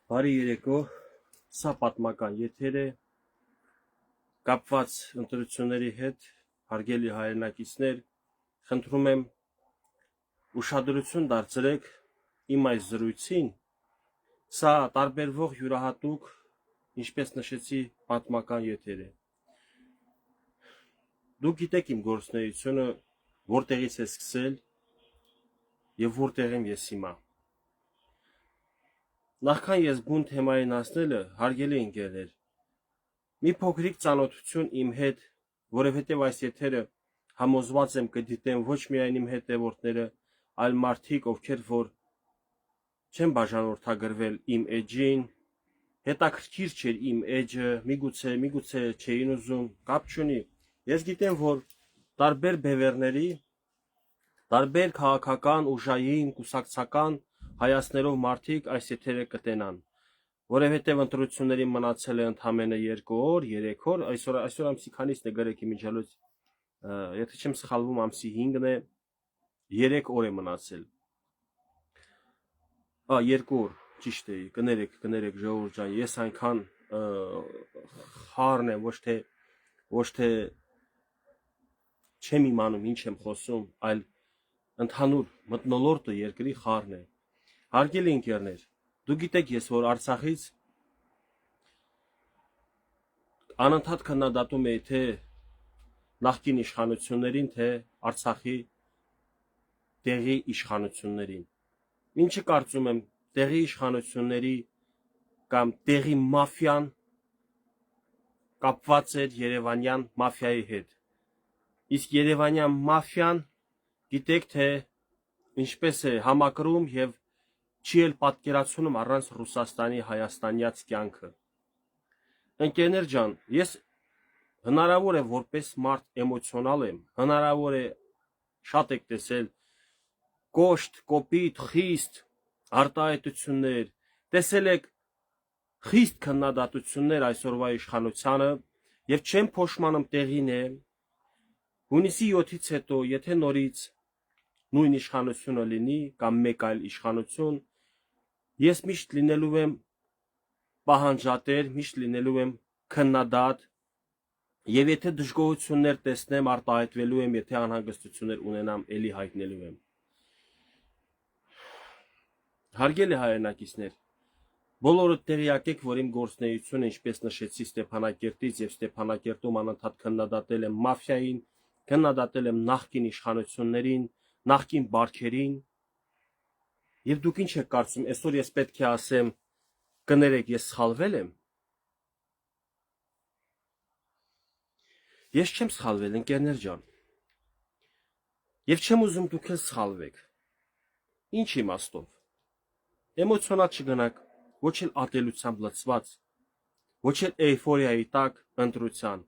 Բարի երեկո, սա պատմական եթեր է, կապված ընտրությունների հետ, հարգելի հայրենակիցներ, խնդրում եմ ուշադրություն դարձրեք իմ այս զրույցին, սա տարբերվող յուրահատուկ, ինչպես նշեցի, պատմական եթեր է։ Դուք գիտեք իմ գործունեությունը, որտեղից է սկսել եւ որտեղ եմ ես հիմա։ Նախքան ես բուն թեմային հասնելը, հարգելի ընկերներ, մի փոքրիկ ծանոթություն իմ հետ, որովհետև այս եթերը համոզված եմ կդիտեն ոչ միայն իմ հետևորդները, այլ մարդիկ, ովքեր որ չեն բաժանորդագրվել իմ էջին, հետաքրքիր չէր իմ էջը, միգուցե չէին ուզում, կապ չունի։ Ես գիտեմ, որ տարբեր բևեռների, տարբեր քաղաքական, ուժային, կուսակցական հայացքներով մարդիկ այս եթերը կտենան, որովհետև ընտրությունների մնացել է ընդամենը 2 օր, 3 օր, այսօր ամսի քանիսն է գրեք իմ ջալոց, եթե չեմ սխալվում ամսի 5-ն է, 3 օր է մնացել։ 2 օր, ճիշտ է, կներեք ժողովուրդ ջան, ես այնքան խառն եմ, ոչ թե չեմ իմանում ինչ եմ խոսում, այլ ընդհանուր մթնոլորտը երկրի խառն է։ Հարգելի ընկերներ, դուք գիտեք ես, որ Արցախից անընդհատ քննադատում էի թե նախկին իշխանություններին, թե Արցախի տեղի իշխանություններին։ Ինչը կարծում եմ, տեղի իշխանությունների կամ տեղի մաֆիան կապված էր Երևանյան մաֆիայի հետ։ Իսկ Երևանյան մաֆիան գիտեք թե ինչպես է համակրում եւ չի էլ պատկերացնում առանց Ռուսաստանի հայաստանյաց կյանքը։ Ընկերներ ջան, ես հնարավոր է որպես մարդ էմոցիոնալ եմ, հնարավոր է շատ եք տեսել կոշտ, կոպիտ, խիստ արտահայտություններ, տեսել եք խիստ քննադատություններ այսօրվա իշխանությանը եւ չեմ փոշմանում տեղին է։ Հունիսի 7-ից հետո, եթե նորից նույն իշխանությունը լինի կամ մեկ այլ իշխանություն, ես միշտ լինելու եմ պահանջատեր, միշտ լինելու եմ քննադատ եւ եթե դժգոհություններ տեսնեմ, արտահայտվելու եմ, եթե անհանգստություններ ունենամ, ելի հայտնելու եմ։ Հարգելի հայրենակիցներ, բոլորը տեղյակ եք, որ իմ գործունեությունը, ինչպես նշեցի, Ստեփանակերտից եւ Ստեփանակերտում անընդհատ քննադատել եմ մաֆիային, քննադատել եմ նախկին իշխանություններին, նախկին բարքերին։ Եվ դուք ինչ եք կարծում, այսօր ես պետք է ասեմ, կներեք, ես սխալվել եմ։ Ես չեմ սխալվել, ընկերներ ջան։ Եվ չեմ ուզում դուք էլ սխալվեք։ Ինչ իմաստով։ Էմոցիոնալ չգնաք, ոչ էլ ատելությամբ լցված, ոչ էլ էյֆորիայի տակ ընտրության։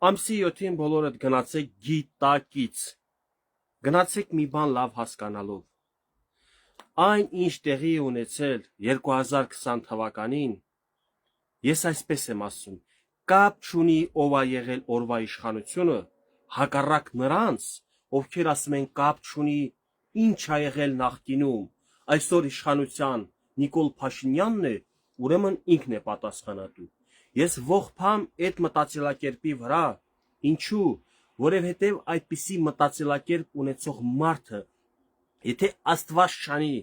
Ամսի 7-ին բոլորդ գնացեք գիտակից։ Գնացեք մի բան լավ հասկանալով։ Այն ինչ տեղի ունեցել 2020 թվականին, ես այսպես եմ ասում, կապ չունի ով է եղել օրվա իշխանությունը, հակառակ նրանց, ովքեր ասում են կապ չունի ինչ է եղել նախկինում, այսօր իշխանության Նիկոլ Փաշինյանն է, ուրեմն ինքն է պատասխանատու։ Ես ողբամ այդ մտածելակերպի վրա, ինչու, որովհետև այդպիսի մտածելակերպ ունեցող մարդը, եթե Աստված չանի,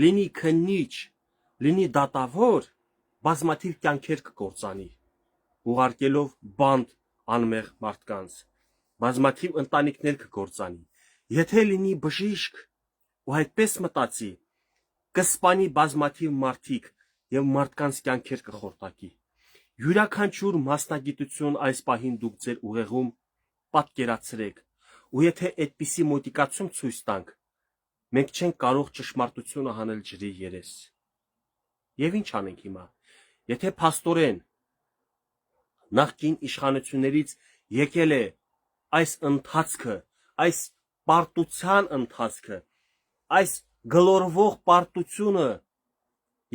լինի քննիչ, լինի դատավոր, բազմաթիվ կյանքեր կկործանի, ուղարկելով բանտ անմեղ մարդկանց, բազմաթիվ ընտանիքներ կկործանի, եթե լինի բժիշկ ու այդպես մտածի, կսպանի բազմաթիվ մարդիկ եւ մարդկանց կյանքեր կխորտակի։ Յուրաքանչյուր մասնագիտություն այս պահին դուք ձեր ուղեղում պատկերացրեք, ու եթե այդպիսի մոտիկացում ցույց տանք, մենք չենք կարող ճշմարտությունը հանել ջրի երես։ Եվ ինչ անենք հիմա։ Եթե փաստորեն նախկին իշխանություններից եկել է այս ընթացքը, այս պարտության ընթացքը, այս գլորվող պարտությունը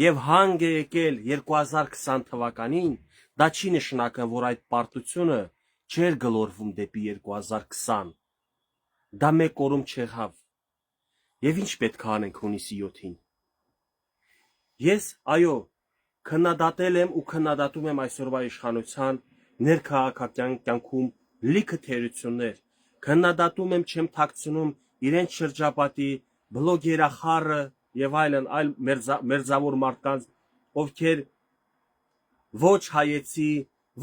եւ հանգ է եկել 2020 թվականին, դա չի նշանակում, որ այդ պարտությունը չէր գլորվում դեպի 2020։ Դա մեկ օրում չեղավ։ Եվ ինչ պետք է անենք հունիսի 7-ին։ Ես, այո, քննադատել եմ ու քննադատում եմ այսօրվա իշխանության ներքաղաքական կյանքում լիքը թերություններ, քննադատում եմ չեմ թաքցնում իրենց շրջապատի բլոգերախառը եւ այլն այլ մերձավոր մարդկանց, ովքեր ոչ հայեցի,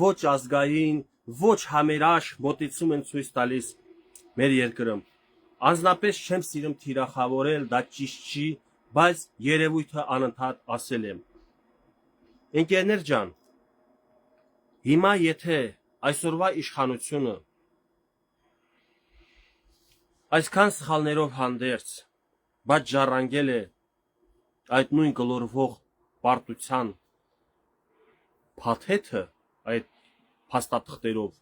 ոչ ազգային, ոչ համերաշխ մոտեցում են ցույց տալիս մեր երկրում։ Անձնապես չեմ սիրում թիրախավորել, դա ճիշտ չի, բայց երևույթը անընդհատ ասել եմ։ Ընկերներ ջան, հիմա եթե այսօրվա իշխանությունը այսքան սխալներով հանդերձ, բայց ժառանգել է այդ նույն գլորվող պարտության փաթեթը այդ փաստաթղթերով,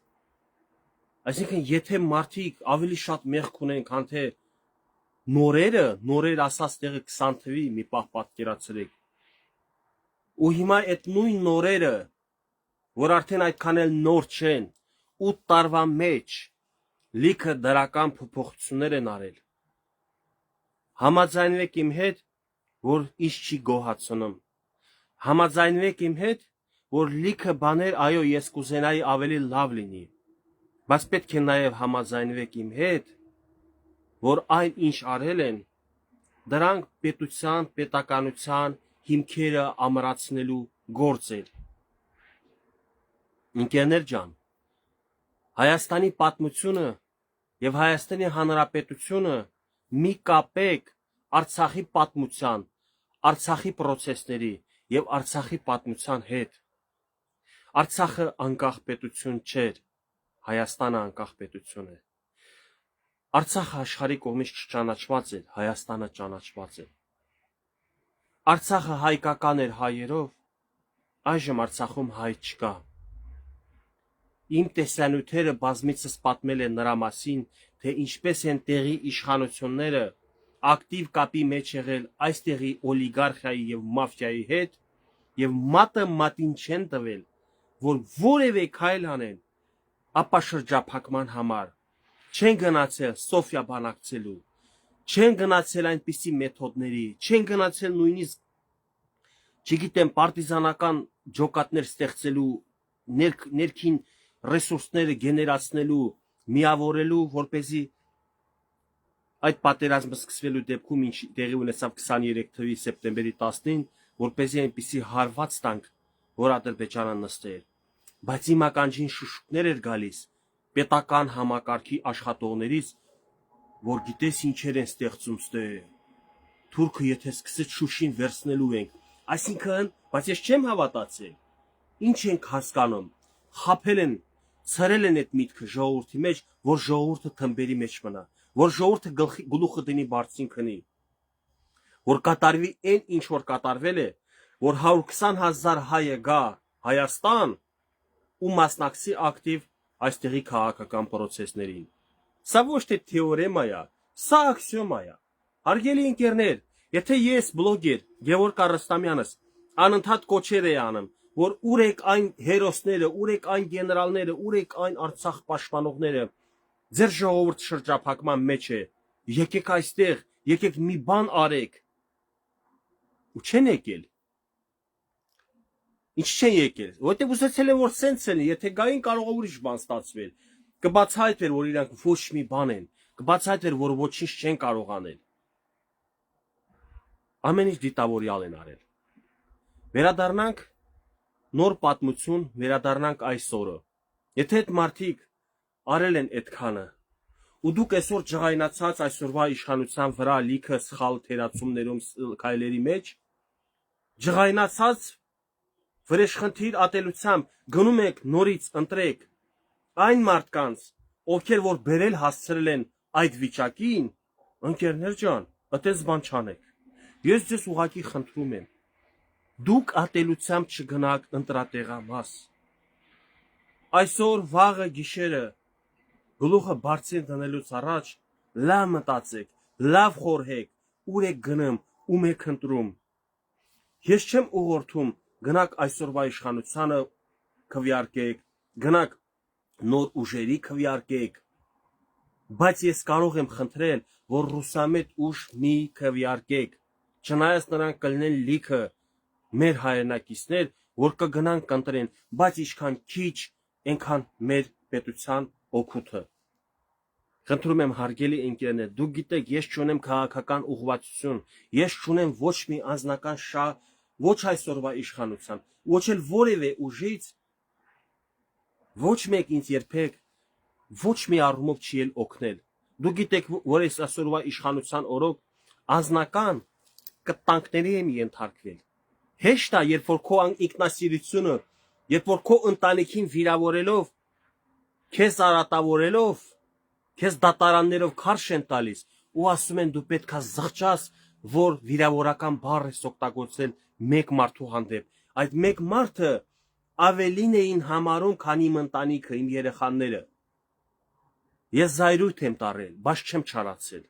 այսինքն եթե մարդիկ ավելի շատ մեղք ունեն, քան թե նորեր ասած տեղը 20 թվի մի պահ պատկերացրեք, ու հիմա այդ նույն նորերը, որ արդեն այդքան էլ նոր չեն, 8 տարվա մեջ լիքը դրական փոփոխություններ են արել, համաձայնվեք իմ հետ, որ ինչ չի գոհացնում, համաձայնվեք իմ հետ, որ լիքը բաներ, այո, ես կուզենայի ավելի լավ լինի, բայց պետք է նաև համաձայնվեք իմ հետ, որ այն ինչ արել են, դրանք պետության, պետականության հիմքերը ամրացնելու գործ էր։ Ընկերներ ջան, Հայաստանի պատմությունը եւ Հայաստանի Հանրապետությունը մի կապեք Արցախի պատմության, Արցախի process-ների եւ Արցախի պատմության հետ։ Արցախը անկախ պետություն չէր, Հայաստանը անկախ պետություն է։ Արցախը աշխարհի կողմից չճանաչված էր, Հայաստանը ճանաչված է։ Արցախը հայկական էր հայերով, այժմ Արցախում հայ չկա։ Իմ տեսանյութերը բազմիցս պատմել են նրա մասին, թե ինչպես են տեղի իշխանությունները ակտիվ կապի մեջ եղել այս տեղի օլիգարխիայի եւ մաֆիայի հետ եւ մատը մատին չեն տվել, որ որևէ քայլ անեն ապա շրջափակման համար, չեն գնացել Սոֆիա բանակցելու, չեն գնացել այնպիսի մեթոդների, չեն գնացել նույնիսկ, չգիտեմ, պարտիզանական ջոկատներ ստեղծելու, ներքին ռեսուրսները գեներացնելու, միավորելու, որպեսզի այդ պատերազմը սկսվելու դեպքում ինչ տեղի ունեցավ 23 թվականի սեպտեմբերի 10-ին, որպեսզի այնպիսի հարված տանք, որ Ադրբեջանը նստեր, բայց իմ ականջին շուշուկներ էր գալիս պետական համակարգի աշխատողներից, որ գիտես ինչեր են ստեղծում ստե։ Թուրքը եթե սկսեց Շուշին վերցնելու ենք, այսինքն, բայց ես չեմ հավատացել։ Ինչ ենք հասկանում, խաբել են, ցրել են այդ միտքը ժողովրդի մեջ, որ ժողովուրդը թմբերի մեջ մնա, որ ժողովուրդը գլուխը դնի բարձին քնի, որ կատարվի այն ինչ որ կատարվել է, որ 120,000 հայը գա Հայաստան ու մասնակցի ակտիվ այստեղի քաղաքական process-ներին։ Սա ոչ թե թեորեմա է, սա աքսիոմա է։ Հարգելի ընկերներ, եթե ես բլոգեր Գևորգ Արստամյանս անընդհատ կոչեր էի անում, որ ուր եք այն հերոսները, ուր եք այն գեներալները, ուր եք այն Արցախ պաշտպանողները, ձեր ժողովուրդ շրջափակման մեջ է, եկեք այստեղ, եկեք մի բան արեք։ Ու չեն եկել։ Ինչ չեն եկել, որտեղ ուզեցել են որ սենց են, եթե գային կարող է ուրիշ բան ստացվել, կբացահայտվեր որ իրանք ոչ մի բան են, կբացահայտվեր որ ոչինչ չեն կարող անել։ Ամեն ինչ դիտավորյալ են արել։ Վերադառնանք նոր պատմություն, վերադառնանք այսօրը։ Եթե այդ մարդիկ արել են այդքանը, ու դուք այսօր ջղայնացած այսօրվա իշխանության վրա լիքը սխալ թերացումներում քայլերի մեջ, ջղայնացած վրեժխնդիր ատելությամբ գնում եք նորից ընտրեք այն մարդկանց, ովքեր որ բերել հասցրել են այդ վիճակին, ընկերներ ջան, այդպես բան չանեք։ Ես ձեզ ուղղակի խնդրում եմ, դուք ատելությամբ չգնաք ընտրատեղամաս։ Այսօր վաղը գիշերը գլուխը բարձր դնելուց առաջ լավ մտածեք, լավ խորհեք, ուր եք գնում, ում եք ընտրում։ Ես չեմ ուղղորդում գնաք այսօրվա իշխանությանը քվեարկեք, գնաք նոր ուժերի քվեարկեք, բայց ես կարող եմ խնդրել, որ ռուսամետ ուժ մի քվեարկեք, չնայած նրանք կլինեն լիքը մեր հայրենակիցներ, որ կգնան կընտրեն, բայց ինչքան քիչ, այնքան մեր պետության օգուտը։ Խնդրում եմ հարգելի ընկերներ, դուք գիտեք, ես չունեմ քաղաքական ուղղվածություն, ես չունեմ ոչ մի անձնական շահ, ոչ այսօրվա իշխանության, ոչ էլ որևէ ուժից, ոչ մեկ ինձ երբեք ոչ մի առումով չի էլ օգնել։ Դուք գիտեք, որ այս այսօրվա իշխանության օրոք անձնական կտանքների եմ ենթարկվել։ Հեշտ է, երբ որ քո ինքնասիրությունը, երբ որ քո ընտանիքին վիրավորելով, քեզ արատավորելով, քեզ դատարաններով քարշ են տալիս ու ասում են դու պետքա զղջաս, որ վիրավորական բառ ես օգտագործել մեկ մարդու հանդեպ։ Այդ մեկ մարդը ավելին էին համարում, քան իմ ընտանիքը, իմ երեխաները։ Ես զայրույթ եմ տարել, բայց չեմ չարացել։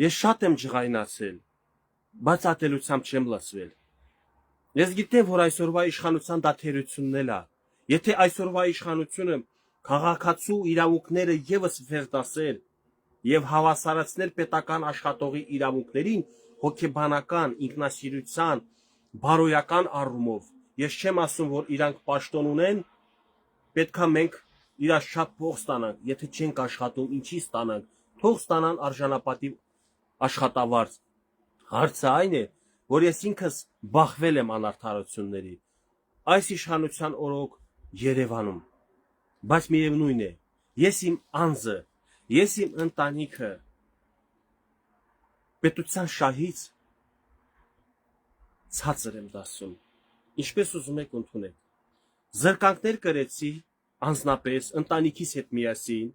Ես շատ եմ ջղայնացել, բայց ատելությամբ չեմ լացվել։ Ես գիտեմ, որ այսօրվա իշխանության դա թերությունն էլ է։ Եթե այսօրվա իշխանությունը քաղաքացու իրավունքները եւս վերդասեր եւ հավասարացներ պետական աշխատողի իրավունքներին հոգեբանական, ինքնասիրության, բարոյական առումով, ես չեմ ասում, որ իրանք պաշտոն ունեն, պետքա մենք իրաց չափ փող ստանանք, եթե չենք աշխատում, ինչի ստանանք, թող ստանան արժանապատիվ աշխատավարձ։ Հարցը այն է, որ ես ինքս բախվել եմ անարդարությունների այս իշխանության օրոք Երևանում, բայց միևնույն է, ես իմ անձը, ես իմ ընտանիքը պետության շահից ցածր եմ դասում, ինչպես ուզում եք ընդունեք։ Զրկանքներ կրեցի անձնապես ընտանիքիս հետ միասին,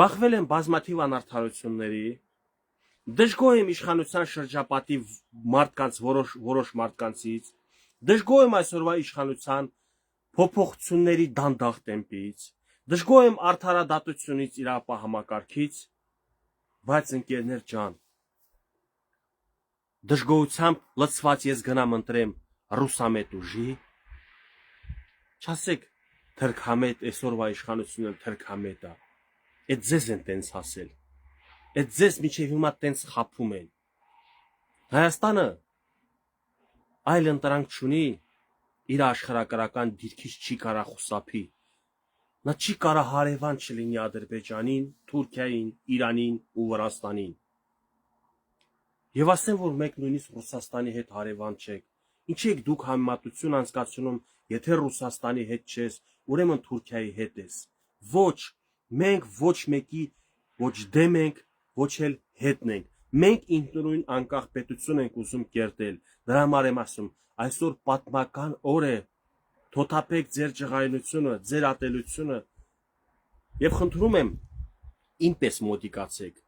բախվել եմ բազմաթիվ անարդարությունների, դժգոհ եմ իշխանության շրջապատի մարդկանց, որոշ մարդկանցից, դժգոհ եմ այսօրվա իշխանության փոփոխությունների դանդաղ տեմպից, դժգոհ եմ արդարադատությունից, իրավապահ բայց ընկերներ ջան, դժգոհությամբ լցված ես գնամ ընտրեմ ռուսամետ ուժի, չասեք թրքամետ, այսօրվա իշխանությունը թրքամետ է, այդ ձեզ են տենց ասել, այդ ձեզ միջև հիմա տենց խափում են։ Հայաստանը այլ ընտրանք չունի, իր աշխարհակրական դիրքից չի կարա խուսափի, նա չի կարա հարևան չլինի Ադրբեջանին, Թուրքիային, Իրանին ու Վրաստանին։ Եվ ասեմ, որ մեկ նույնիսկ Ռուսաստանի հետ հարևան չեք, ինչի եք դուք համեմատություն անցկացնում, եթե Ռուսաստանի հետ չես, ուրեմն Թուրքիայի հետ ես։ Ոչ, մենք ոչ մեկի ոչ դեմ ենք, ոչ էլ հետն ենք։ Մենք ինքնուրույն անկախ պետություն ենք ուզում կերտել։ Դրա համար եմ ասում, այսօր պատմական օր է, թոթափեք ձեր ջղայնությունը, ձեր ատելությունը եւ խնդրում եմ ինպես մոտիկացեք։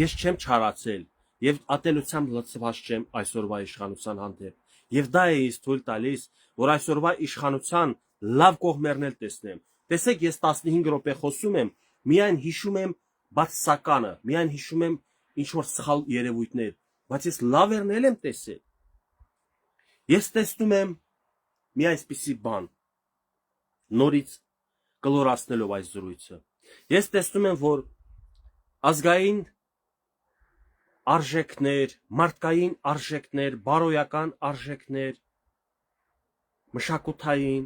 Ես չեմ չարացել եւ ատելությամբ լցված չեմ այսօրվա իշխանության հանդեպ։ Եվ դա է ինձ թույլ տալիս, որ այսօրվա իշխանության լավ կողմերն էլ տեսնեմ։ Տեսեք, ես 15 րոպե խոսում եմ, միայն հիշում եմ բացասականը, միայն հիշում եմ ինչ որ սխալ երևույթներ, բայց ես լավերն էլ եմ տեսել։ Ես տեսնում եմ մի այսպիսի բան, նորից կլորացնելով այս զրույցը, ես տեսնում եմ, որ ազգային արժեքներ, մարդկային արժեքներ, բարոյական արժեքներ, մշակութային,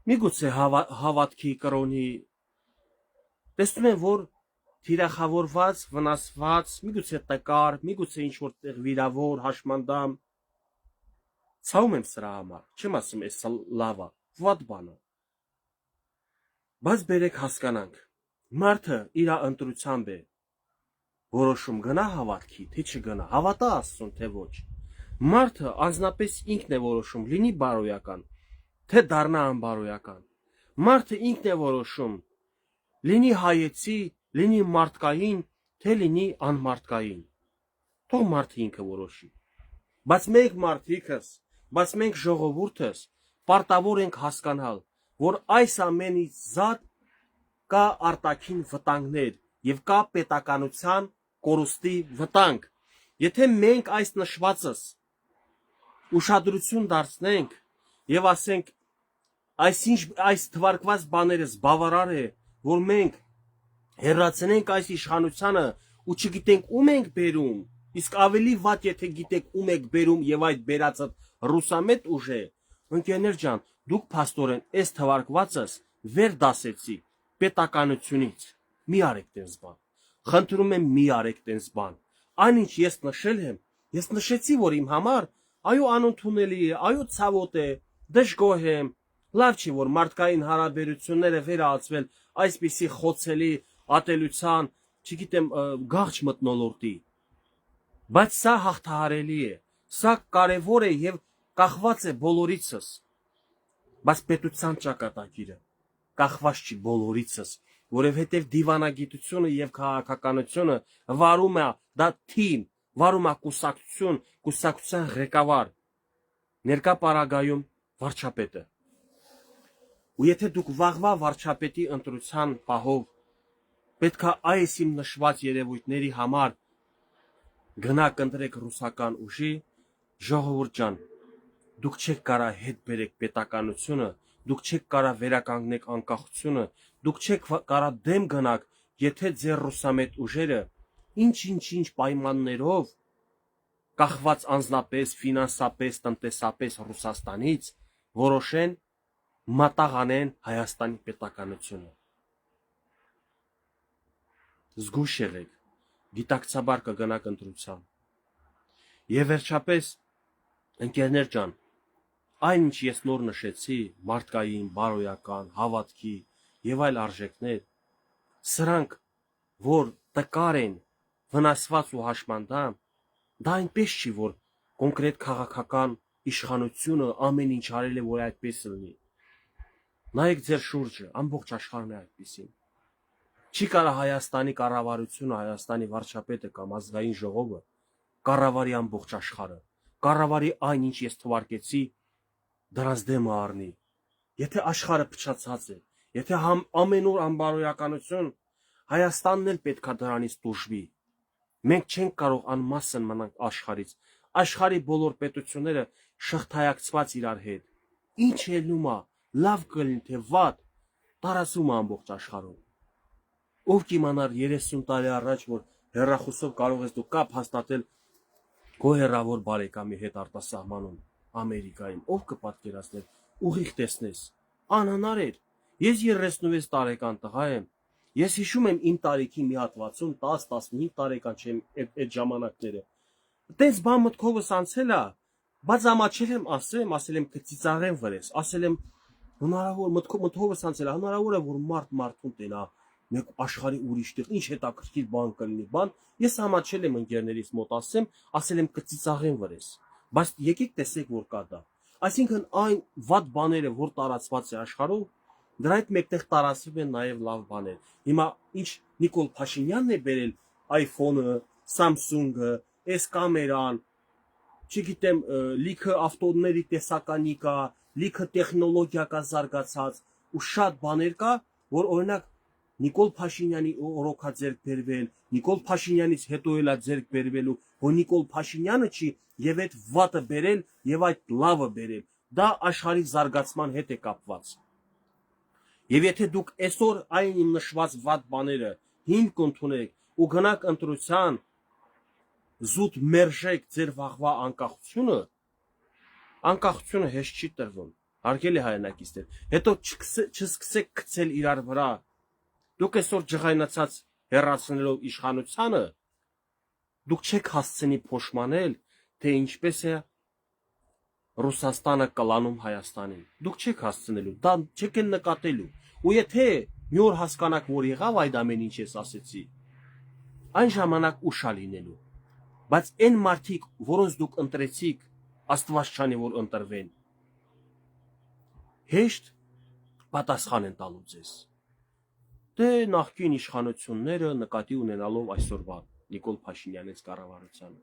միգուցե հավատքի կրոնի, տեսնում եմ, որ թիրախավորված, վնասված, միգուցե տկար, միգուցե ինչ-որ տեղ վիրավոր, հաշմանդամ, ցավում եմ սրա համար, չեմ ասում էս լավ է, վատ բան է։ Բայց բերեք հասկանանք, մարդը իր ընտրությամբ է որոշում գնա հավատքի, թե չգնա, հավատա Աստծուն, թե ոչ։ Մարդը անձնապես ինքն է որոշում, լինի բարոյական, թե դառնա անբարոյական։ Մարդը ինքն է որոշում, լինի հայեցի, լինի մարդկային, թե լինի անմարդկային։ Թող մարդը ինքը որոշի։ Բայց մենք մարդիկս, բայց մենք ժողովուրդս պարտավոր ենք հասկանալ, որ այս ամենից զատ կա արտաքին վտանգներ եւ կա պետականության կորուստի վտանգ։ Եթե մենք այս նշվածս ուշադրություն դարձնենք եւ ասենք այս թվարկված բաներս բավարար է, որ մենք հեռացնենք այս իշխանությանը ու չգիտենք ում ենք բերում Իսկ ավելի վատ եթե գիտեք ում եք բերում եւ այդ բերածը ռուսամետ ուժ է, ընկերներ ջան, դուք փաստորեն այս թվարկվածս վեր դասեցիք պետականությունից։ Մի արեք տես բան։ Խնդրում եմ մի արեք տես բան։ Այնինչ ես նշել եմ, ես նշեցի, որ իմ համար այո անընդունելի է, այո ցավոտ է, դժգոհ եմ։ Լավ չի, որ մարդկային հարաբերությունները վերածվել այսպիսի խոցելի ատելության, չգիտեմ, գաղջ մտնոլորտի։ Բայց սա հաղթահարելի է, սա կարևոր է եւ կախված է բոլորիցս։ Բայց պետության ճակատագիրը կախված չի բոլորիցս, որովհետեւ դիվանագիտությունը եւ քաղաքականությունը վարում է դա թիմ, վարում է կուսակցություն, կուսակցության ղեկավար, ներկա պարագայում վարչապետը։ Ու եթե դուք վաղվա վարչապետի ընտրության պահով պետքա այս իմ նշված երևույթների համար գնաք ընտրեք ռուսական ուժի, ժողովուրդ ջան, դուք չեք կարա հետ բերեք պետականությունը, դուք չեք կարա վերականգնեք անկախությունը, դուք չեք կարա դեմ գնաք, եթե ձեր ռուսամետ ուժերը ինչ պայմաններով կախված անձնապես, ֆինանսապես, տնտեսապես Ռուսաստանից որոշեն մատաղանեն Հայաստանի պետականությունը։ Զգույշ եղեք, գիտակցաբար կգնաք ընտրության։ Եվ վերջապես, ընկերներ ջան, այն ինչ ես նոր նշեցի, մարդկային, բարոյական, հավատքի եւ այլ արժեքներ, սրանք, որ տկար են, վնասված ու հաշմանդամ, դա այնպես չի, որ կոնկրետ քաղաքական իշխանությունը ամեն ինչ արել է, որ այդպես լինի։ Նայեք ձեր շուրջը, ամբողջ աշխարհն է այդպեսին։ Չի կարա Հայաստանի կառավարությունը, Հայաստանի վարչապետը կամ ազգային ժողովը կառավարի ամբողջ աշխարհը, կառավարի այն, ինչ ես թվարկեցի, դրանց դեմը առնի։ Եթե աշխարհը փչացած է, եթե ամենուր անբարոյականություն, Հայաստանն էլ պետքա դրանից դժվի։ Մենք չենք կարող անմասն մնանք աշխարհից։ Աշխարհի բոլոր պետությունները շղթայակցված իրար հետ։ Ինչ ելնում է, լավ կլինի թե վատ, տարածում է ամբողջ աշխարհում։ Ով կիմանար 30 տարի առաջ, որ հեռախոսով կարող ես դու կապ հաստատել քո հեռավոր բարեկամի հետ արտասահմանում Ամերիկայում, ով կպատկերացներ, ուղիղ տեսնես։ Անհնար էր։ Ես 36 տարեկան տղա եմ։ Ես հիշում եմ իմ տարիքի մի հատվածում 10-15 տարեկան չեմ այդ ժամանակները։ Տես բան մտքովս անցել է, բայց ամաչել եմ ասել եմ կծիծաղեմ վրես, ասել եմ հնարավոր մտքովս անցել է, հնարավոր է որ մարդուն տենա մեկ աշխարհի ուրիշ տեղ, ինչ հետաքրքիր բան կլինի, բան, ես ամաչել եմ ընկերներից մոտ ասել եմ կծիծաղեմ վրես, բայց եկեք տեսեք որ կա դա։ Այսինքն այն վատ բաները, որ տարածված է աշխարհում, դրա հետ մեկտեղ տարածվում են նաև լավ բաներ։ Հիմա ինչ Նիկոլ Փաշինյանն է բերել iPhone-ը, Samsung-ը, այս կամերան, չգիտեմ, լիքը ավտոների տեսականի կա, լիքը տեխնոլոգիա կա զարգացած ու շատ բաներ կա, որ օրինակ Նիկոլ Փաշինյանի օրոքա ձեռք բերվել, Նիկոլ Փաշինյանից հետո էլա ձեռք բերվելու, որ Նիկոլ Փաշինյանը չի եւ այդ վատը բերել եւ այդ լավը բերել։ Դա աշխարհի զարգացման հետ է կապված։ Եվ եթե դուք այսօր այն իմ նշված վատ բաները հիմք ընդունեք ու գնաք ընտրության, զուտ մերժեք ձեր վաղվա անկախությունը հեշտ չի տրվում։ Հարգելի հայրենակիցներ, հետո չսկսեք գցել իրար վրա։ Դուք այսօր ջղայնացած հեռացնելով իշխանությանը, դուք չեք հասցնի փոշմանել, թե ինչպես է Ռուսաստանը կլանում Հայաստանին։ Դուք չեք հասցնելու, դա չեք էլ նկատելու։ Ու եթե մի օր հասկանաք, որ եղավ այդ ամեն ինչ ես ասեցի, այն ժամանակ ուշ է լինելու։ Բայց այն մարդիկ, որոնց դուք ընտրեցիք, Աստված չանի որ ընտրվեն, հեշտ պատասխան են տալու ձեզ։ Դե նախկին իշխանությունները նկատի ունենալով այսօրվա Նիկոլ Փաշինյանից կառավարությանը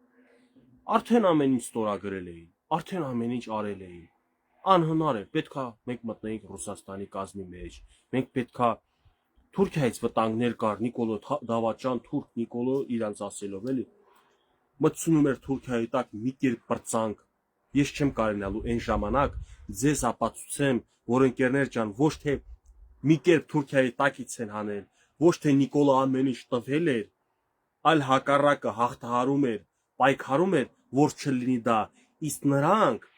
արդեն ամեն ինչ ստորագրել էին, արդեն ամեն ինչ արել էին։ Անհնար է, պետքա մենք մտնեինք Ռուսաստանի կազմի մեջ, մենք պետքա Թուրքիայից վտանգներ կար, Նիկոլո Դավաճան, թուրք Նիկոլո իրանց ասելով էլի, մտցնում էր Թուրքիայի տակ մի կերպ բրծանք։ Ես չեմ կարենալու այն ժամանակ ձեզ ապացուցեմ, որ ընկերներ ջան, ոչ թե մի կերպ Թուրքիայի տակից են հանել, ոչ թե Նիկոլը ամեն ինչ տվել էր, այլ հակառակը հաղթահարում էր պայքարում էր, որ չլինի դա, իսկ նրանք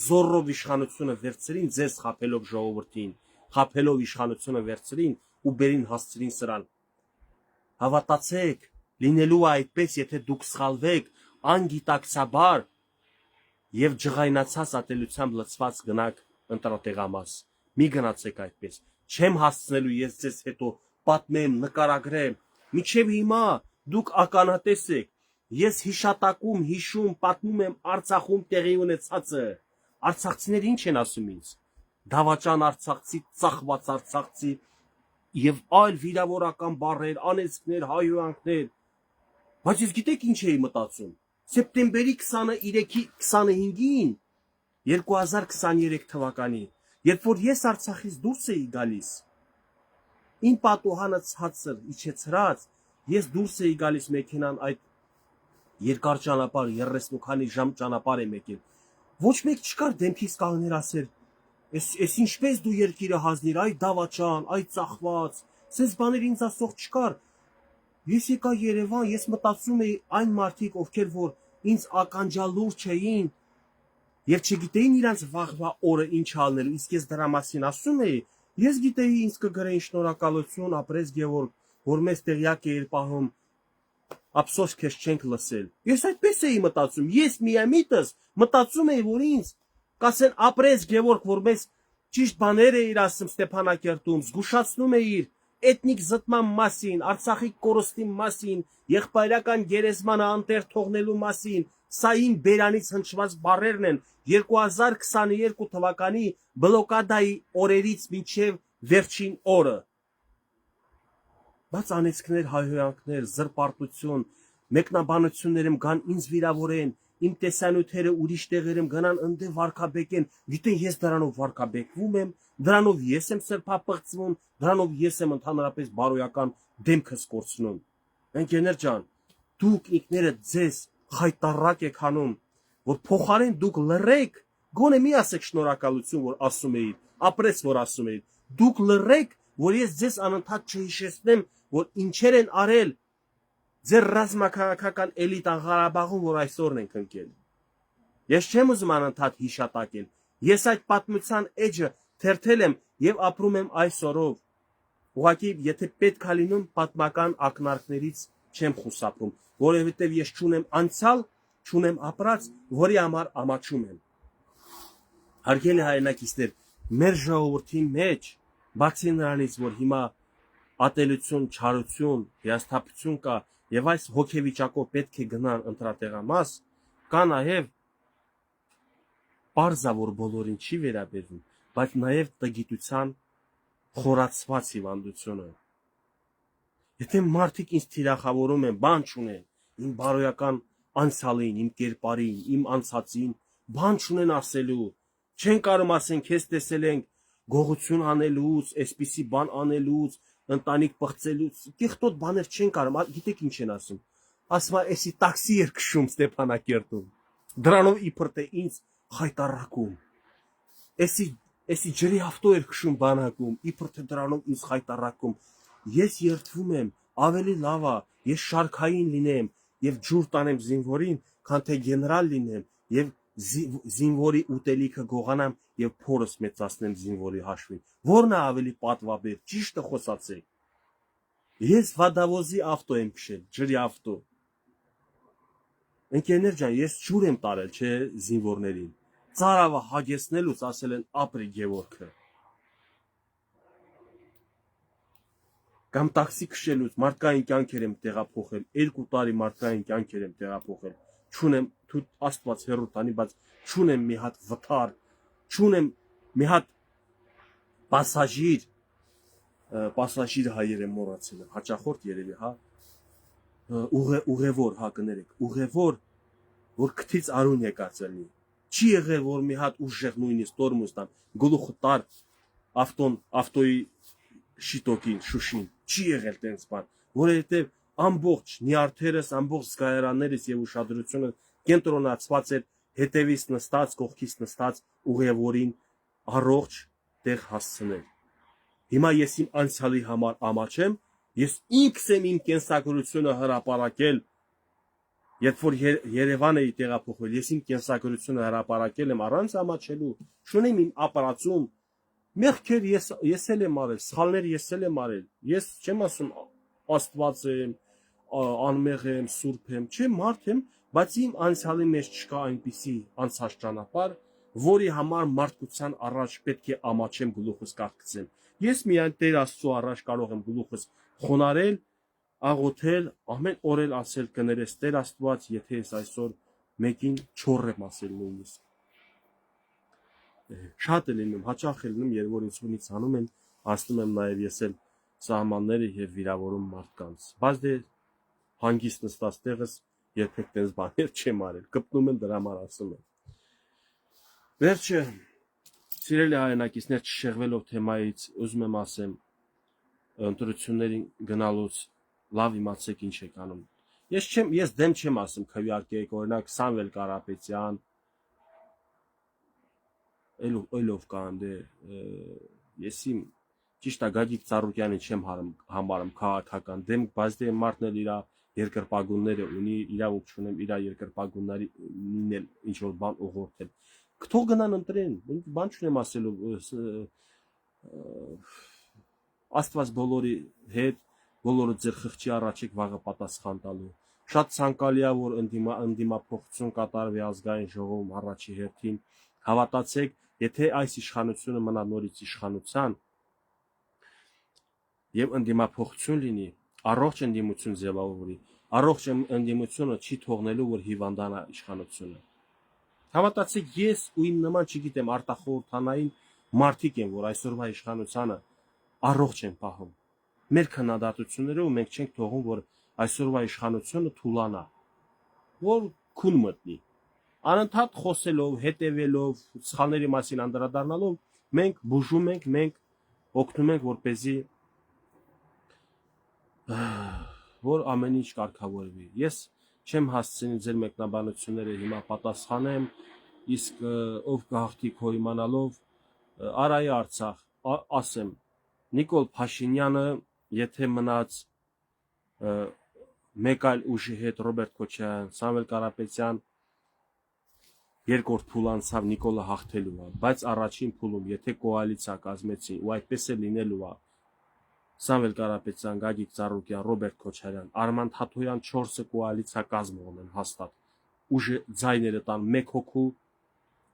զորով իշխանությունը վերցրին, ձեզ խափելով ժողովրդին, խափելով իշխանությունը վերցրին ու բերին հասցրին սրան։ Հավատացեք, լինելու է այդպես, եթե դուք սխալվեք, անգիտակցաբար եւ ջղայնացած ատելությամբ լցված գնաք ընտրատեղամաս։ Մի գնացեք այդպես։ Չեմ հասցնելու ես ձեզ հետո պատմեմ, նկարագրեմ։ Միջև հիմա դուք ականատես եք։ Ես հիշատակում, հիշում, պատմում եմ Արցախում տեղի ունեցածը։ Արցախցիներ ինչ են ասում ինձ։ Դավաճան արցախցի, ծախված արցախցի եւ այլ վիրավորական բառեր, անեծքներ, հայհոյանքներ։ Բայց ես գիտեք ինչ էի մտածում։ Սեպտեմբերի 23-ի 25-ին 2023 թվականի, երբ որ ես Արցախից դուրս էի գալիս, իմ պատուհանը ցածր իջեցրած, ես դուրս էի գալիս մեքենան այդ երկար ճանապարհ 30 քանի ժամ ճանապարհ եմ եկել։ Ոչ մեկ չկար դեմքից կանգներ ասեր, Էս ինչպես դու երկիրը հանձնիր, այ դավաճան, այ ծախված, սենց բաներ ինձ ասող չկար։ Ես եկա Երևան, ես մտածում էի այն մարդիկ, ովքեր որ ինձ ականջալուր չէին եւ չգիտեին իրանց վաղվա օրը ինչ անելու, իսկ ես դրա մասին ասում էի, ես գիտեի ինձ կգրեին շնորհակալություն, ապրես Գևորգ, որ մեզ տեղյակ էիր պահում, ափսոս քեզ չենք լսել։ Ես այդպես էի մտածում, ես միամիտս մտածում էի, որ ինձ կասեն ապրես Գևորգ, որ մեզ ճիշտ բաներ էիր ասում Ստեփանակերտում, զգուշացնում էիր էթնիկ զտման մասին, Արցախի կորստի մասին, եղբայրական գերեզմանը անտեղ թողնելու մասին, սա իմ բերանից հնչված բառերն են 2022 թվականի բլոկադայի օրերից մինչև վերջին օրը։ Բայց անեծքներ, հայհոյանքներ, զրպարտություն, մեկնաբանություններում գան ինձ վիրավորեն, իմ տեսանյութերը ուրիշ տեղերում գնան ընդե վարկաբեկեն, գիտեն ես դրանով վարկաբեկվում եմ, դրանով ես եմ սրբապղծվում, դրանով ես եմ ընդհանրապես բարոյական դեմքս կորցնում։ Ընկերներ ջան, դուք ինքներդ ձեզ խայտարակ եք անում, որ փոխարեն դուք լռեք, գոնե մի ասեք շնորհակալություն, որ ասում էիք, ապրես որ ասում էիք, դուք լռեք, որ ես ձեզ անընդհատ չհիշեցնեմ, որ ինչեր են արել ձեր ռազմաքաղաքական էլիտան Ղարաբաղում, որ այսօրն ենք ընկել։ Ես չեմ ուզում անընդհատ հիշատակել։ Ես այդ պատմության էջը թերթել եմ եւ ապրում եմ այսօրով։ Ուղղակի եթե պետք է լինում պատմական ակնարկներից չեմ խուսափում, որովհետեւ ես չունեմ անցյալ, չունեմ ապրած, որի համար ամաչում եմ։ Հարգելի հայրենակիցներ, մեր ժողովրդի մեջ, բացի նրանից, որ հիմա ատելություն, չարություն, հիասթափություն կա եւ այս հոգեվիճակով պետք է գնան ընտրատեղամաս, կա նաեւ պարզա, որ բոլորին չի վերաբերվում, բայց նաեւ տգիտության խորացված հիվանդությունը։ Եթե մարդիկ ինձ թիրախավորում են, բան չունեն, իմ բարոյական անցյալին, իմ կերպարին, իմ անցածին, բան չունեն ասելու, չեն կարող ասեն, քեզ տեսել ենք գողություն անելուց, այսպիսի բան անելուց, ընտանիք պղծելուց, կեղտոտ բաներ չեն կարող, գիտեք ինչ են ասում։ Ասում է, էսի տաքսի էր քշում Ստեփանակերտում։ Դրանով իբր թե ինձ խայտարակում։ Էսի ջրի ավտո էր քշում բանակում, իբր թե դրանով ինձ խայտարակում։ Ես երդվում եմ, ավելի լավ է, ես շարքային լինեմ եւ ջուր տանեմ զինվորին, քան թե գեներալ լինեմ եւ զինվորի ուտելիքը գողանամ եւ փորս մեծացնեմ զինվորի հաշվին։ Որն է ավելի պատվաբեր, ճիշտը խոսացեք։ Ես վադավոզի ավտո եմ քշել, ջրի ավտո։ Ընկերներ ջան, ես ջուր եմ տարել, չէ, զինվորներին։ Ծարավը հագեցնելուց ասել են ապրի Գևորգը։ Կամ տաքսի քշելուց մարդկային կյանքեր եմ տեղափոխել, 2 տարի մարդկային կյանքեր եմ տեղափոխել։ Չունեմ թույլ Աստված հեռու տանի, բայց չունեմ մի հատ վթար, չունեմ մի հատ պասաժիր հայերը մոռացել եմ, հաճախորդ երևի, հա, ուղևոր, հա կներեք, ուղևոր, որ քթից արուն եկած լինի։ Չի եղել, որ մի հատ ուժեղ նույնիսկ տորմուզ տան, գլուխը տար ավտոյի շիտոկին, շուշին, չի եղել տենց բան, որովհետև ամբողջ նյարդերս, ամբողջ զգայարաններս եւ ուշադրությունը կենտրոնացված էր հետևից նստած, կողքից նստած ուղևորին առողջ տեղ հասցնել։ Հիմա ես իմ անցյալի համար ամաչեմ, ես ինքս եմ իմ կենսագրությունը հրապարակել Երբ որ Երևան էի տեղափոխվել, ես իմ կենսագրությունը հրապարակել եմ առանց ամաչելու, չունեմ իմ ապարածում, մեղքեր ես էլ եմ արել, սխալներ ես էլ եմ արել, ես չեմ ասում Աստված եմ, անմեղ եմ, սուրբ եմ, չէ, մարդ եմ, բայց իմ անցյալի մեջ չկա այնպիսի անցած ճանապարհ, որի համար մարդկության առաջ պետք է ամաչեմ, գլուխս կախկցեմ։ Ես միայն Տեր Աստծո առաջ կարող եմ գլուխս խոնարել, աղոթել, ամեն օր էլ ասել կներես Տեր Աստված, եթե ես այսօր մեկին չոր եմ ասել նույնիսկ։ Շատ է լինում, հաճախ է լինում, երբ որ ինձ անում են, ասում եմ նաև ես էլ սահմանները եւ վիրավորում մարդկանց։ Բայց դե հանգիստ նստած տեղս երբեք տես բաներ չեմ արել, կպնում եմ դրա համար ասում եմ։ Վերջը, սիրելի հայրենակիցներ, չշեղվելով թեմայից, ուզում եմ ասեմ, ընտրություններին գնալուց լավ իմացեք ինչ եք անում։ Ես դեմ չեմ ասում քվեարկեք, օրինակ Սամվել Կարապետյան, ելով կան դե ես իմ ճիշտ է Գագիկ Ծառուկյանին չեմ համարում քաղաքական դեմ, բայց դե մարդն էլ իր երկրպագունները ունի, իրավունք չունեմ իր երկրպագուններին էլ ինչ որ բան ուղղորդել։ Քթող գնան ընտրեն, բան չունեմ ասելու, Աստված բոլորի հետ, բոլորը ձեր խղճի առաջ եք վաղը պատասխան տալու։ Շատ ցանկալի է, որ ընդդիմափոխություն կատարվի ազգային ժողովում առաջի հերթին։ Հավատացեք, եթե այս իշխանությունը մնա նորից իշխանության եւ ընդդիմափոխություն լինի, առողջ ընդդիմություն ձևավորվի, առողջ ընդդիմությունը չի թողնելու, որ հիվանդանա իշխանությունը։ Հավատացեք, ես ու իմ նման, չգիտեմ, արտախորհրդանային մարդիկ են, որ այսօրվա իշխանությանը առողջ են պահում։ Մեր քննադատություններով մենք չենք թողում, որ այսօրվա իշխանությունը թուլանա, որ քուն մտնի։ Անընդհատ խոսելով, հետևելով, սխալների մասին անդրադառնալով, մենք բուժում ենք, մենք օգնում ենք, որպեսզի որ ամեն ինչ կարգավորվի։ Ես չեմ հասցնի ձեր մեկնաբանությունները հիմա պատասխանեմ, իսկ ով կհաղթի քո իմանալով, Արայի Արցախ, ասեմ, Նիկոլ Փաշինյանը, եթե մնաց մեկ այլ ուժի հետ Ռոբերտ Քոչարյան, Սամվել Կարապետյան, երկրորդ փուլ անցավ Նիկոլը հաղթելու է, բայց առաջին փուլում, եթե կոալիցիա կազմեցին, ու այդպես է լինելու է, Սամվել Կարապետյան, Գագիկ Ծառուկյան, Ռոբերտ Քոչարյան, Արման Թաթոյան 4-ը կոալիցիա կազմողն են հաստատ։ Ուժը ձայները տան 1 հոգու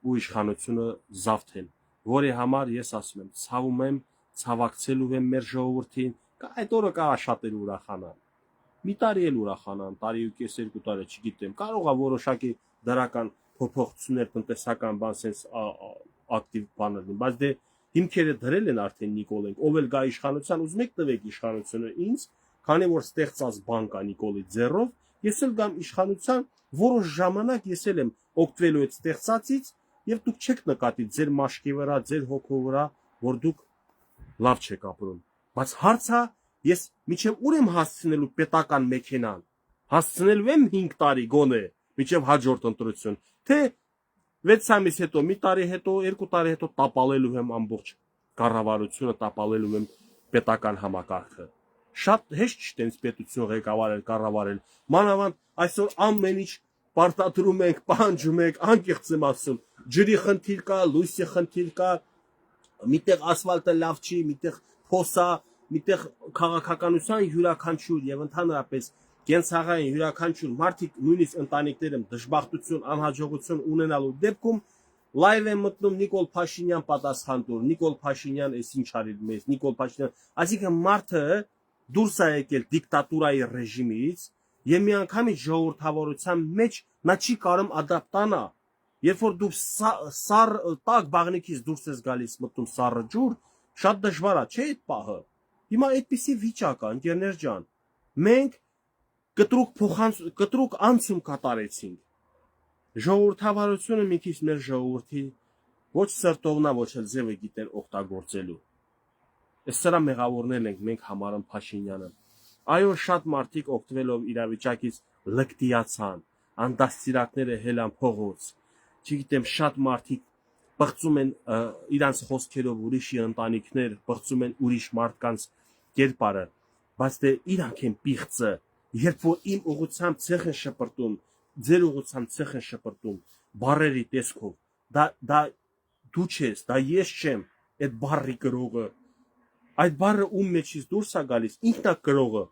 ու իշխանությունը զավթեն, որի համար ես ասում եմ, ցավում եմ, ցավակցելու եմ մեր ժողովրդին, այդ օրը կա շատեր ուրախանան։ Մի տարի էլ ուրախանան, տարի ու կես 2 տարի, չգիտեմ, կարող է որոշակի դրական փոփոխություններ տնտեսական բան sense ակտիվ բաներ լինեն, բայց դե հիմքերը դրել են արդեն Նիկոլեն, ով էլ գա իշխանության, ուզում եք տվեք իշխանությունը ինձ, քանի որ ստեղծած բան կա Նիկոլի ձեռով, ես էլ գամ իշխանության, որոշ ժամանակ ես էլ եմ օգտվելու այդ ստեղծածից, եւ դուք չեք նկատի ձեր մաշկի վրա, ձեր հոգու վրա, որ դուք լավ չեք ապրում։ Բայց հարցը ես միջև ուր եմ հասցնելու պետական մեքենան, հասցնելու եմ 5 տարի գոնե, միջև հաջորդ ընտրություն, թե 6 ամիս հետո, մի տարի հետո, 2 տարի հետո տապալելու եմ ամբողջ կառավարությունը, տապալելու եմ պետական համակարգը։ Շատ հեշտ չէ տենց պետություն ղեկավարել, կառավարել։ Մանավանդ այսօր ամեն ինչ պարտադրում ենք, պահանջում ենք, անկեղծ եմ ասում, ջրի խնդիր կա, լույսի խնդիր կա, միտեղ ասֆալտը լավ չի, միտեղ փոսա, միտեղ քաղաքականության յուրաքանչյուր եւ ընդհանրապես կենցաղային յուրաքանչյուր մարդիկ, նույնիսկ ընտանիքներում դժբախտություն, անհաջողություն ունենալու դեպքում լայվ են մտնում Նիկոլ Փաշինյան պատասխան տուր, Նիկոլ Փաշինյան էս ինչ արել մեզ, Նիկոլ Փաշինյան, այսինքն մարդը դուրս է եկել դիկտատուրայի ռեժիմից եւ միանգամից ժողովրդավարության մեջ նա չի կարող ադապտանա։ Երբ որ դու սառ տակ բաղնիքից դուրս ես գալիս մտնում սառը ջուր, շատ դժվար է, չէ՞ այդ պահը։ Հիմա այդպիսի վիճակ է, ընկերներ ջան։ Մենք կտրուկ անցում կատարեցինք։ Ժողովրդավարությունը մի քիչ մեր ժողովրդի ոչ սրտովնա, ոչ էլ ձևը գիտեն օգտագործելու։ Այս սրա մեղավորներն ենք մենք համարում Փաշինյանը։ Այո, շատ մարդիկ օգտվելով իրավիճակից լկտիացան, անդաստիրակները հելան փողոց։ Չգիտեմ, շատ մարդիկ բղծում են իրանց խոսքերով ուրիշի ընտանիքներ, բղծում են ուրիշ մարդկանց կերպարը, բայց դե իրանք են պիղծը, երբ որ իմ ուղությամբ ցեղ են շպրտում, ձեր ուղղությամբ ցեխ են շպրտում բարերի տեսքով, դա դու չես, դա ես չեմ, այդ բարի գրողը, այդ բարը ում մեջից դուրս է գալիս, ինքն է գրողը,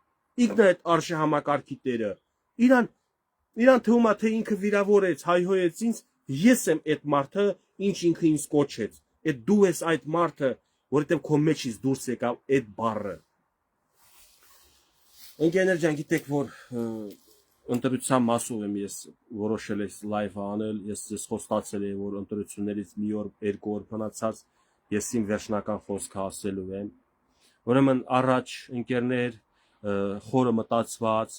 ինքն է այդ արժե համակարգի տերը, իրան թվում է, թե ինքը վիրավորեց, հայհոյեց ինձ, ես եմ այդ մարդը, ինչ ինքը ինձ կոչեց, այդ դու ես այդ մարդը, որովհետև քո մեջից դուրս եկավ այդ բառը։ Ընկերներ ջան, գիտեք, որ ընտրության մասով եմ ես որոշել եմ լայվ անել, ես խոստացել եմ, որ ընտրություններից մի օր, երկու օր մնացած ես իմ վերջնական խոսքը ասելու եմ։ Ուրեմն առաջ ընկերներ, խորը մտածված,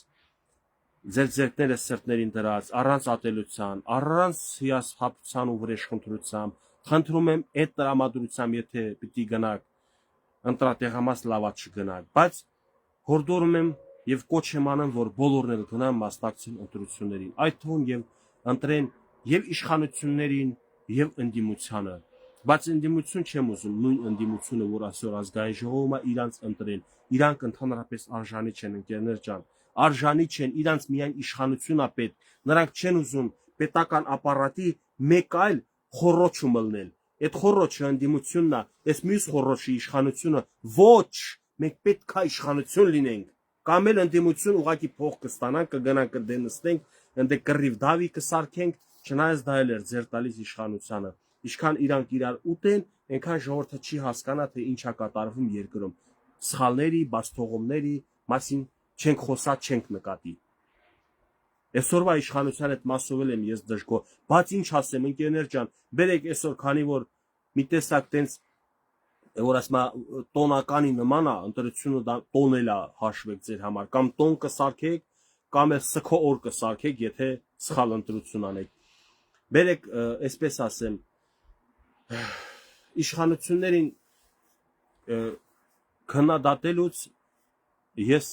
ձեր ձեռքները սրտներին դրած, առանց ատելության, առանց հիասթափության ու վրեժխնդրությամբ, խնդրում եմ այդ տրամադրությամբ, եթե պիտի գնաք, ընտրատեղամաս լավա չգնաք, բայց հորդորում եմ եւ կոչ եմ անում, որ բոլորն էլ գնան մասնակցեն ընտրություններին, այդ թվում եւ ընտրեն եւ իշխանություններին եւ ընդդիմությանը, բայց ընդդիմություն չեմ ուզում, նույն ընդդիմությունը, որ այսօր ազգային ժողովը իրանց ընտրեն, իրանք ընդհանրապես արժանի չեն, ընկերներ ջան, արժանի չեն, իրանց միայն իշխանություն է պետք, նրանք չեն ուզում պետական ապարատի մեկ այլ խոռոչ մլնել, այդ խոռոչը ընդդիմությունն է, այս մյուս խոռոչի իշխանությունը, ոչ, մենք պետք է իշխանություն լինենք, կամ էլ ընդդիմություն ուղղակի փող կստանանք, կգնանք կդենստենք, ընդ կռիվ դավի կսարքենք, չնայած դա էլ էր ձեր տալիս իշխանությանը, ինչքան իրանք իրար ուտեն, այնքան ժողովուրդը չի հասկանա, թե ինչ է կատարվում երկրում, սխալների, բացթողումների մասին չենք խոսա, չենք նկատի։ Այսօրվա իշխանության այդ մասով եմ ես դժգոհ, բայց ինչ ասեմ, ընկերներ ջան, բերեք այսօր, քանի որ մի տեսակ տենց որ ասма տոնականի նման է, ընտրությունը դա տոնել է հաշվեք ձեր համար, կամ տոն կսարքեք, կամ էլ սքո օր կսարքեք, եթե սխալ ընտրություն անեք։ Բերեք, այսպես ասեմ, իշխանություններին քննադատելուց ես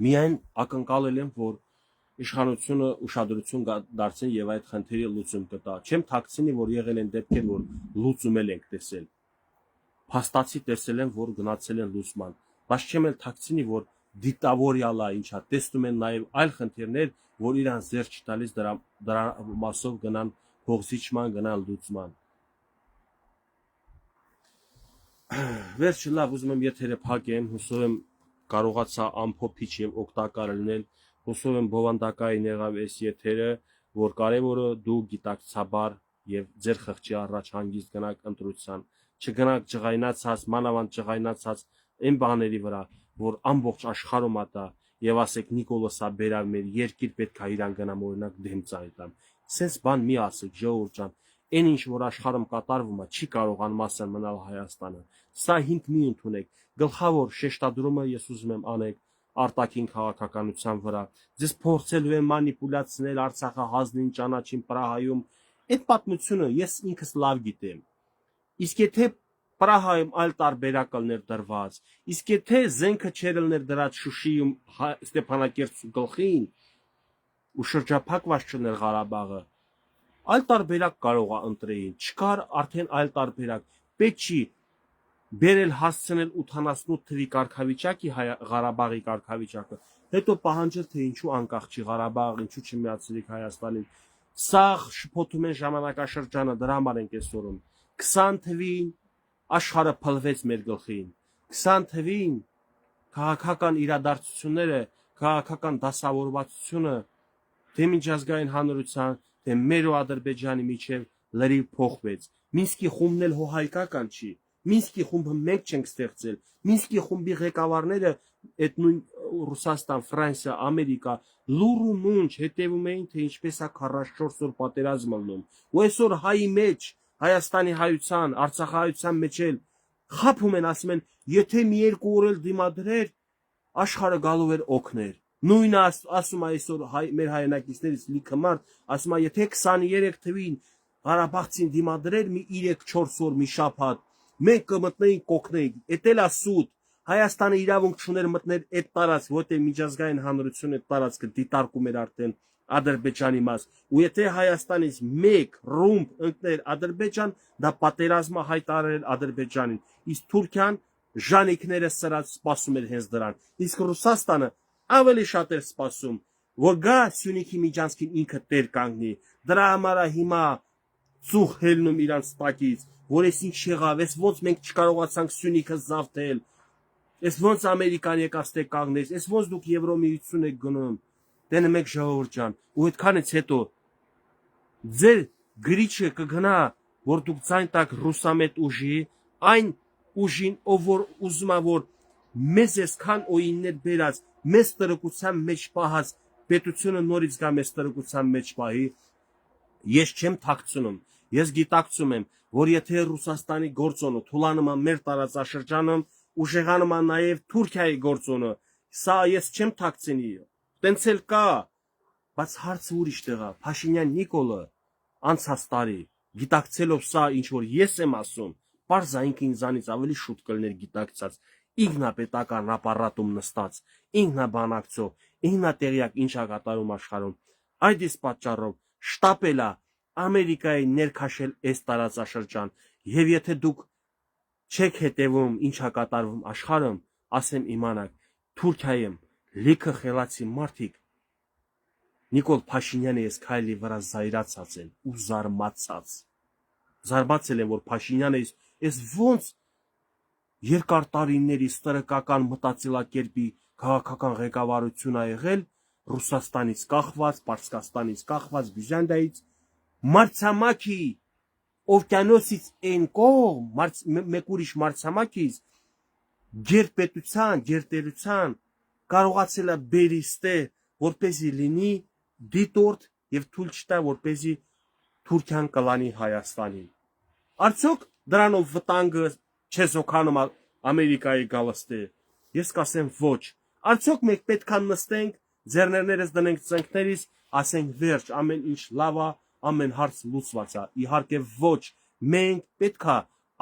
միայն ակնկալել եմ, որ իշխանությունը ուշադրություն դարձնի եւ այդ խնդիրը լուծում կտա։ Չեմ թաքցնի, որ եղել են դեպքեր, որ լուծումել ենք տեսել։ Փաստացի տեսել եմ, որ գնացել են լուսման, բայց չեմ էլ թաքցնի, որ դիկտատորիալ է, ինչա տեսնում են նաև այլ խնդիրներ, որ իրան զեր չտալիս դրա մասով գնան փողզիչման, գնան լուծման։ Վերջը լավ, ուզում եմ եթերը փակեմ, հուսով եմ կարողացա ամփոփիչ եւ օգտակար լինել, հուսով եմ բովանդակային եղավ այս եթերը, որ կարևորը դու գիտակցաբար եւ ձեր խղճի առաջ հանգիստ գնաք ընտրության, չգնաք ջղայնացած, մանավանդ ջղայնացած այն բաների վրա, որ ամբողջ աշխարհում է դա եւ ասեք Նիկոլոսա բերավ մեր երկիր պետք է իրան գնամ օրինակ դեմ ծայտամ։ Սենց բան մի ասեք, ժողովուրդ ջան, այն ինչ որ աշխարհում կատարվում է, չի կարող անմասն մնալ Հայաստանը։ Սա հիմք մի ընդունեք, գլխավոր շեշտադրումը ես ուզում եմ անեք արտաքին քաղաքականության վրա։ Ձեզ փորձելու են մանիպուլյացնել Արցախը հազնին ճանաչին Պրահայում։ Այդ պատմությունը ես ինքս լավ գիտեմ։ Իսկ եթե Պրահայում այլ տարբերակ ալներ դրված, իսկ եթե զենքը չերելներ դրած Շուշիում Ստեփանակերտ գլխին ու շրջափակված չներ Ղարաբաղը, այլ տարբերակ կարող է ընտրեին, չկար արդեն այլ տարբերակ, պետք չի բերել հասցնել 88 թվի կարգավիճակի Ղարաբաղի կարգավիճակը, հետո պահանջել, թե ինչու անկախ չի Ղարաբաղ, ինչու չմիացրիք Հայաստանին, սա շփոթում են ժամանակաշրջանը, դրա համար ենք այսօրում, 20 թվին աշխարհը փլվեց մեր գլխին, 20 թվին քաղաքական իրադարձությունները, քաղաքական դասավորվածությունը, թե միջազգային հանրության, թե մեր ու Ադրբեջանի միջև լրիվ փոխվեց, Մինսկի խումբն էլ հոհայկական չի, Մինսկի խումբը մենք չենք ստեղծել, Մինսկի խումբի ղեկավարները այդ նույն Ռուսաստան, Ֆրանսիա, Ամերիկա լուռ ու նունջ հետևում էին, թե ինչպես է 44 օր պատերազմ ալնում, ու այսօր հայի մեջ, Հայաստանի հայության, Արցախահայության մեջ էլ խափում են, ասում են, եթե մի երկու օր էլ դիմադրեր, աշխարհը գալով էր օգներ։ Նույնը ասում է այսօր մեր հայրենակիցներից լիքը մարդ, ասում է, եթե 23 թվին Ղարաբաղցին դիմադրեր մի 3-4 օր, մի շաբաթ, մենք կմտնեինք կօգնեինք, էդ էլ է սուտ, Հայաստանը իրավունք չուներ մտներ այդ տարածք, որտեղ միջազգային հանրությունը այդ տարածքը դիտարկում էր արդեն Ադրբեջանի մաս, ու եթե Հայաստանից մեկ ռումբ ընկներ Ադրբեջան, դա պատերազմը հայտարարել Ադրբեջանին, իսկ Թուրքիան ժանիքները սրած սպասում էր հենց դրան, իսկ Ռուսաստանը ավելի շատ էր սպասում, որ գա Սյունիքի միջանցքին ինքը տեր կանգնի, դրա համար է հիմա ծուխ հելնում իրանց տակից, որ ես ինչ եղավ, ես ոնց մենք չկարողացանք Սյունիքը զավթել, ես ոնց Ամերիկան եկած թե կանգնեց, ես ոնց դուք Եվրոմիություն եք գնում, տենը մեկ ժողովուրդ ջան, ու այդքանից հետո ձեր գրիչը կգնա, որ դուք ձայն տակ ռուսամետ ուժի, այն ուժին, ով որ ուզում է, որ մեզ այսքան օիններ բերած, մեզ տրկության մեջ պահած, պետությունը նորից գա մեզ տրկության մեջ պահի, ես չեմ թաքցնում, ես գիտակցում եմ, որ եթե Ռուսաստանի գործոնը թուլանում է մեր տարածաշրջանում, ուժեղանում է նաև Թուրքիայի գործոնը, սա ես չեմ թաքցնի, տենց էլ կա, բայց հարցը ուրիշ տեղ է, Փաշինյան Նիկոլը անցած տարի, գիտակցելով սա, ինչ որ ես եմ ասում, պարզ է ինքը ինձանից ավելի շուտ կլներ գիտակցած, ինքնապետական ապարատում նստած, ինքնաբանակցող, ինքնատեղյակ ինչ է կատարում աշխարհում, այդ իսկ պատճառով շտապել է Ամերիկայի ներքաշել այս տարածաշրջան, եւ եթե դուք չեք հետևում ինչ է կատարվում աշխարհում, ասեմ իմանաք, Թուրքիայում լիքը խելացի մարդիկ Նիկոլ Փաշինյանը ես քայլի վրա զայրացած են ու զարմացած։ Զարմացել են, որ Փաշինյանը ես ոնց երկար տարիների ստրկական մտածելակերպի քաղաքական ղեկավարություն ա եղել Ռուսաստանից կախված, Պարսկաստանից կախված, Բյուզանդիայից, մարտամակի օվկիանոսից այն կողմ, մեկ ուրիշ մարտամակից գերպետության, գերտերության կարողացել է բերիստե, որպեսզի լինի դիտորդ եւ թույլ չտա, որպեսզի Թուրքիան կլանի Հայաստանին։ Արդյոք դրանով վտանգը չեզոքանում Ամերիկայի գալստե։ Ես կասեմ ոչ։ Արդյոք մենք պետք է նստենք, ձեռներներս դնենք ծնկներիս, ասենք վերջ, ամեն ինչ լավ է, ամեն հարց լուծված է։ Իհարկե ոչ։ Մենք պետք է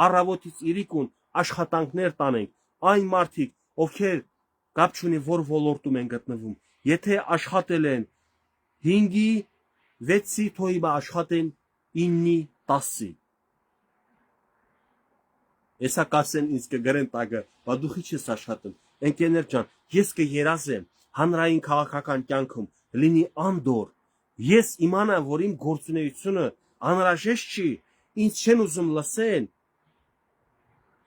առավոտից իրիկուն աշխատանքներ տանենք։ Այն մարդիկ, ովքեր կապ չունի որ ոլորտում են գտնվում, եթե աշխատել են 5-ի, 6-ի, թողի աշխատեն 9-ի, 10-ի։ Եսա կասեն ինձ կգրեն տագը, բա դու խի չես աշխատում։ Ընկերներ ջան, ես կերազեմ հանրային քաղաքական կյանքում լինի անդոր։ Ես իմանամ, որ իմ գործունեությունը անհրաժեշտ չի, ինձ չեն ուզում լսեն։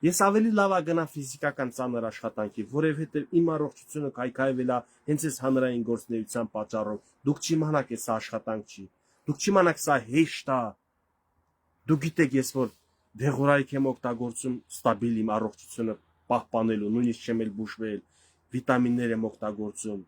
Ես ավելի լավ գնա ֆիզիկական ծանր աշխատանքի, որովհետև իմ առողջությունը քայքայվել է հենց այս հանրային գործունեության պատճառով։ Դուք չիմանաք այս աշխատանք չի։ Դուք չիմանաք սա հեշտ է։ Դուք գիտեք ես որ դեղորայք եմ օգտագործում ստաբիլ իմ առողջությունը պահպանելու, նույնիսկ չեմ էլ բուժվել, վիտամիններ եմ օգտագործում։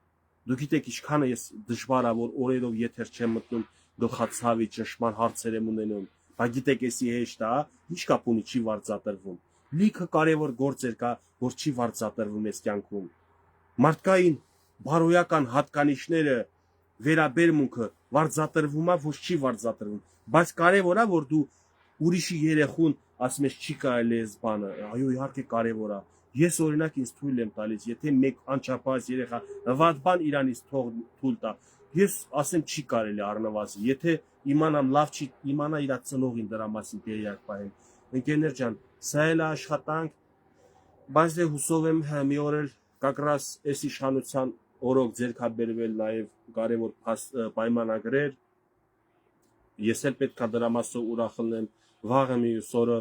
Դուք գիտեք ինչքան է ես դժվար է որ օրերով եթեր չեմ մտնում, գլխացավի ճնշման հարցեր եմ ունենում։ Բա գիտեք էսի հեշտ է, ինչ կապ ունի չի վարձատրվում։ Լիքը կարևոր գործեր կա, որ չի վարձատրվում այս կյանքում։ Մարդկային բարոյական հատկանիշները վերաբերմունքը վարձատրվում է, ոչ չի վարձատրվում, բայց կարևոր է, որ դու ուրիշի երեխուն ասում ես չի կարելի այս բանը, այո իհարկե կարևոր է։ Ես օրինակ ինձ թույլ եմ տալիս, եթե մեկ անչափահաս երեխա վատ բան իրանից թույլ տա, ես ասեմ չի կարելի առնվազն, եթե իմանամ լավ չի, իմանա իր ծնողին դրա մասին տեղյակ պահել։ Ընկերներ ջան, սա էլ է աշխատանք, բայց դե հուսով եմ մի օր էլ կակրաս այս իշխանության օրոք ձերքա բերվել նաև կարևոր պայմանագրեր։ Ես էլ պետք է դրա մասով ուրախ լինեմ, վաղը մյուս օրը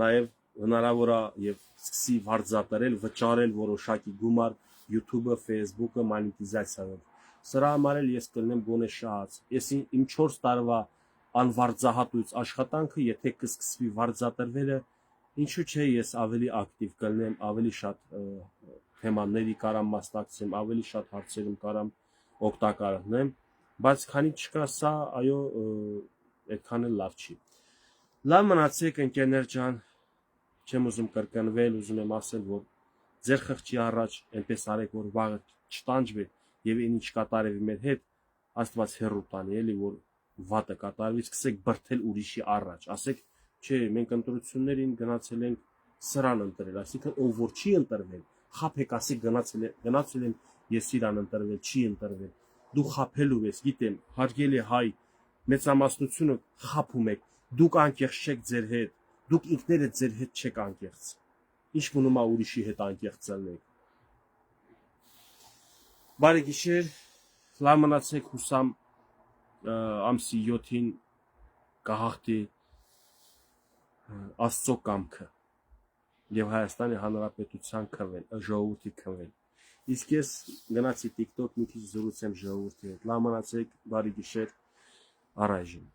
նաև հնարավոր է եւ սկսի վարձատրել, վճարել որոշակի գումար YouTube-ը, Facebook-ը մոնետիզացիայով։ Սրա համար էլ ես կլինեմ գոնե շահած։ Ես իմ 4 տարվա անվարձահատույց աշխատանքը, եթե կսկսվի վարձատրվելը, ինչու՞ չէ ես ավելի ակտիվ կլինեմ, ավելի շատ թեմաների կարամ մասնակցեմ, ավելի շատ հարցերում կարամ օգտակար լինեմ, բայց քանի չկա սա, այո, այդքան էլ լավ չի։ Լավ մնացեք ընկերներ ջան, չեմ ուզում կրկնվել, ուզում եմ ասել, որ ձեր խղճի առաջ այնպես արեք, որ վաղը չտանջվի եւ այն ինչ կատարվի մեր հետ, Աստված հեռու տանի, էլի որ վատը կատարվի, սկսեք բրթել ուրիշի առաջ, ասեք, չէ, մենք ընտրություններին գնացել ենք սրան ընտրել, այսինքն ով որ չի ընտրվել, խափեք, ասեք գնացել եմ ես իրան ընտրվել, չի ընտրվել, դու խափելու ես, գիտեմ, հարգելի հայ, մեծամասնությունը խափում եք, դուք անկեղծ չեք ձեր հետ, դուք ինքներդ ձեր հետ չեք անկեղծ, ինչ մնում է ուրիշի հետ անկեղծ լինեք։ Բարի գիշեր, լավ մնացեք, հուսամ ամսի 7-ին կհաղթի Աստծո կամքը եւ Հայաստանի Հանրապետության ժողովրդի քվեն։ Իսկ ես գնացի TikTok մի քիչ զրուցեմ ժողովրդի հետ։ Լավ մնացեք, բարի գիշեր, առայժմ։